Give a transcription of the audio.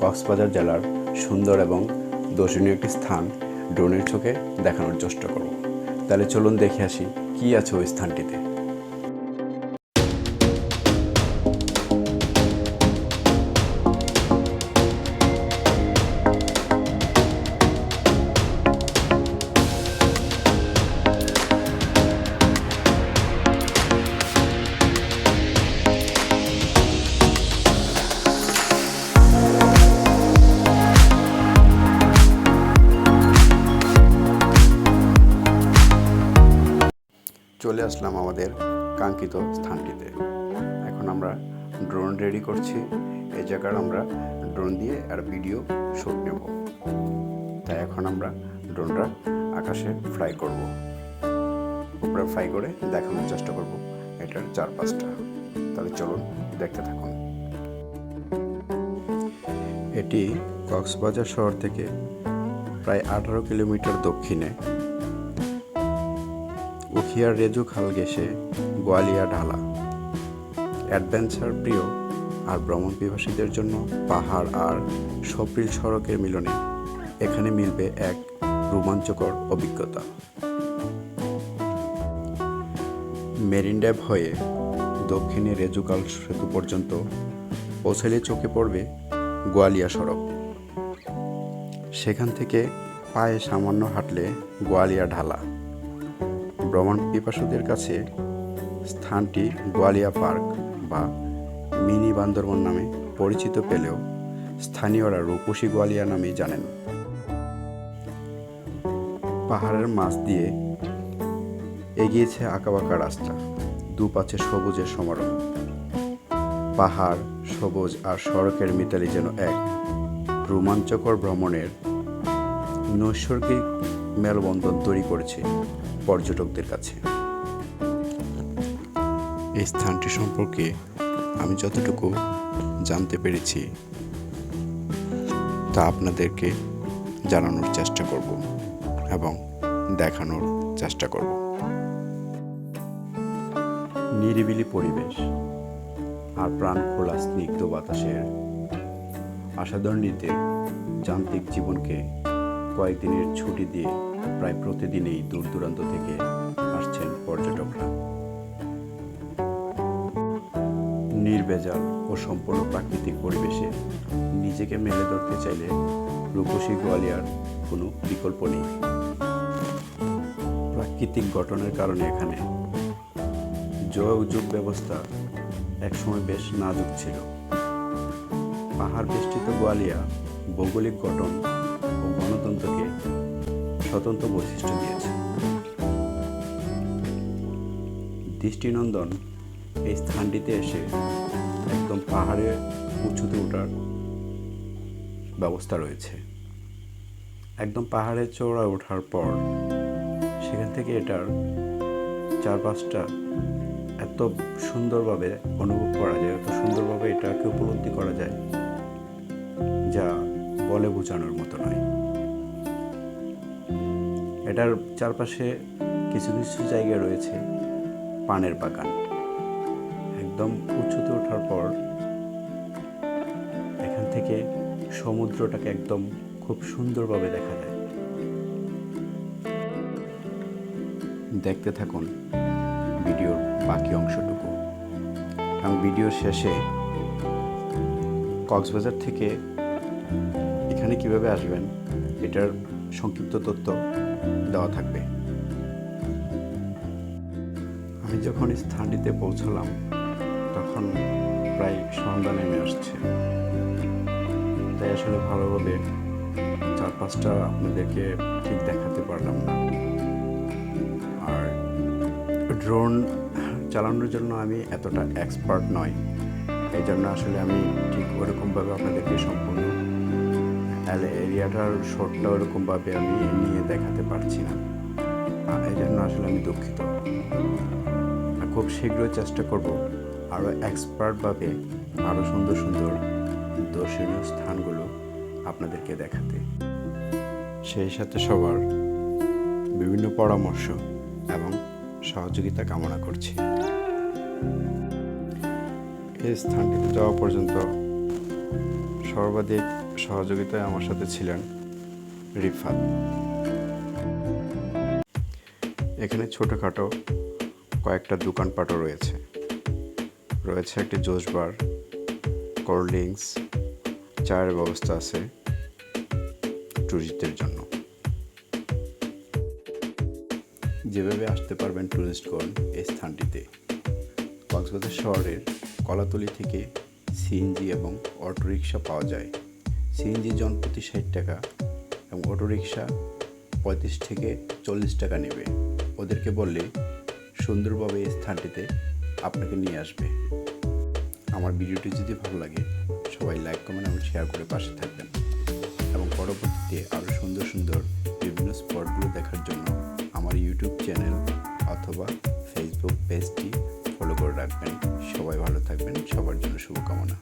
কক্সবাজার জেলার সুন্দর এবং দর্শনীয় একটি স্থান ড্রোনের চোখে দেখানোর চেষ্টা করব। তাহলে চলুন দেখে আসি কী আছে ওই স্থানটিতে। চলে আসলাম আমাদের কাঙ্ক্ষিত স্থানটিতে। এখন আমরা ড্রোন রেডি করছি। এই জায়গার আমরা ড্রোন দিয়ে আর ভিডিও শ্যুট নেব। তাই এখন আমরা ড্রোনটা আকাশে ফ্লাই করব। উপরে ফ্লাই করে দেখানোর চেষ্টা করব এটার চারপাশটা। তাহলে চলুন দেখতে থাকুন। এটি কক্সবাজার শহর থেকে প্রায় 18 কিলোমিটার দক্ষিণে উখিয়ার রেজু খাল ঘেঁষে গোয়ালিয়া ঢালা। অ্যাডভেঞ্চার প্রিয় আর ভ্রমণ পিপাসীদের জন্য পাহাড় আর সপিল সড়কের মিলনে এখানে মিলবে এক রোমাঞ্চকর অভিজ্ঞতা। মেরিন ড্রাইভ হয়ে দক্ষিণে রেজুকাল সেতু পর্যন্ত পৌঁছালে চোখে পড়বে গোয়ালিয়া সড়ক। সেখান থেকে পায়ে সামান্য হাঁটলে গোয়ালিয়া ঢালা। ভ্রমণ পিপাসুদের কাছে স্থানটি গোয়ালিয়া পার্ক বা মিনি বান্দরবন নামে পরিচিত পেলেও স্থানীয়রা রূপসী গোয়ালিয়া নামেই জানেন। পাহাড়ের মাছ দিয়ে এগিয়েছে আঁকাবাঁকা রাস্তা, দুপাশে সবুজের সমারোহ। পাহাড়, সবুজ আর সড়কের মিতালি যেন এক রোমাঞ্চকর ভ্রমণের নৈসর্গিক মেলবন্ধন তৈরি করেছে পর্যটকদের কাছে। এই স্থানটি সম্পর্কে আমি যতটুকু জানতে পেরেছি তা আপনাদেরকে জানানোর চেষ্টা করব এবং দেখানোর চেষ্টা করব। নিরিবিলি পরিবেশ আর প্রাণ খোলা স্নিগ্ধ বাতাসের আস্বাদনীতে যান্ত্রিক জীবনকে কয়েকদিনের ছুটি দিয়ে প্রায় প্রতিদিনই দূর দূরান্ত থেকে আসছেন পর্যটকরা। নির্ভেজাল ও সম্পূর্ণ প্রাকৃতিক পরিবেশে নিজেকে মেলে ধরতে চাইলে রূপসী গোয়ালিয়ার কোনো বিকল্প নেই। প্রাকৃতিক গঠনের কারণে এখানে যোগাযোগ ব্যবস্থা একসময় বেশ নাজুক ছিল। পাহাড় বেষ্টিত গোয়ালিয়া ভৌগোলিক গঠন ও গণতন্ত্রকে স্বতন্ত্র বৈশিষ্ট্য দিয়েছে। দৃষ্টিনন্দন এই স্থানটিতে এসে একদম পাহাড়ে উঁচুতে ওঠার ব্যবস্থা রয়েছে। একদম পাহাড়ে চড়া ওঠার পর সেখান থেকে এটার চারপাশটা এত সুন্দরভাবে অনুভব করা যায়, এত সুন্দরভাবে এটাকে উপলব্ধি করা যায় যা বলে বোঝানোর মতো নয়। এটার চারপাশে কিছু কিছু জায়গা রয়েছে পানের বাগান। একদম উঁচুতে ওঠার পর এখান থেকে সমুদ্রটাকে একদম খুব সুন্দরভাবে দেখা যায়। দেখতে থাকুন ভিডিওর বাকি অংশটুকু এবং ভিডিওর শেষে কক্সবাজার থেকে এখানে কিভাবে আসবেন এটার সংক্ষিপ্ত তথ্য দেওয়া থাকবে। আমি যখন স্থানটিতে পৌঁছালাম তখন প্রায় সন্ধ্যা নেমে আসছে, তাই আসলে ভালোভাবে চারপাশটা আপনাদেরকে ঠিক দেখাতে পারলাম না। আর ড্রোন চালানোর জন্য আমি এতটা এক্সপার্ট নই, এই জন্য আসলে আমি ঠিক ওরকমভাবে আপনাদেরকে সম্পূর্ণ এরিয়াটার শটটা ওরকমভাবে আমি নিয়ে দেখাতে পারছি না। এই জন্য আসলে আমি দুঃখিত। খুব শীঘ্রই চেষ্টা করব আরও এক্সপার্টভাবে আরও সুন্দর সুন্দর দর্শনীয় স্থানগুলো আপনাদেরকে দেখাতে। সেই সাথে সবার বিভিন্ন পরামর্শ এবং সহযোগিতা কামনা করছি। এই স্থানটিতে যাওয়া পর্যন্ত সর্বাধিক সহযোগিতায় আমার সাথে ছিলেন রিফাত। এখানে ছোটোখাটো কয়েকটা দোকানপাটও রয়েছে। রয়েছে একটি জুস বার, কোল্ড ড্রিঙ্কস, চায়ের ব্যবস্থা আছে ট্যুরিস্টদের জন্য। যেভাবে আসতে পারবেন ট্যুরিস্টগণ এই স্থানটিতে, কক্সবাজার শহরের কলাতলি থেকে সিএনজি এবং অটোরিকশা পাওয়া যায়। সিএনজি জনপ্রতি 60 টাকা এবং অটোরিকশা 35 থেকে 40 টাকা নেবে। ওদেরকে বললে সুন্দরভাবে এই স্থানটিতে আপনাকে নিয়ে আসবে। আমার ভিডিওটি যদি ভালো লাগে সবাই লাইক, কমেন্ট এবং শেয়ার করে পাশে থাকবেন এবং পরবর্তীতে আরও সুন্দর সুন্দর বিভিন্ন স্পটগুলো দেখার জন্য আমার ইউটিউব চ্যানেল অথবা ফেসবুক পেজটি ফলো করে রাখবেন। সবাই ভালো থাকবেন, সবার জন্য শুভকামনা।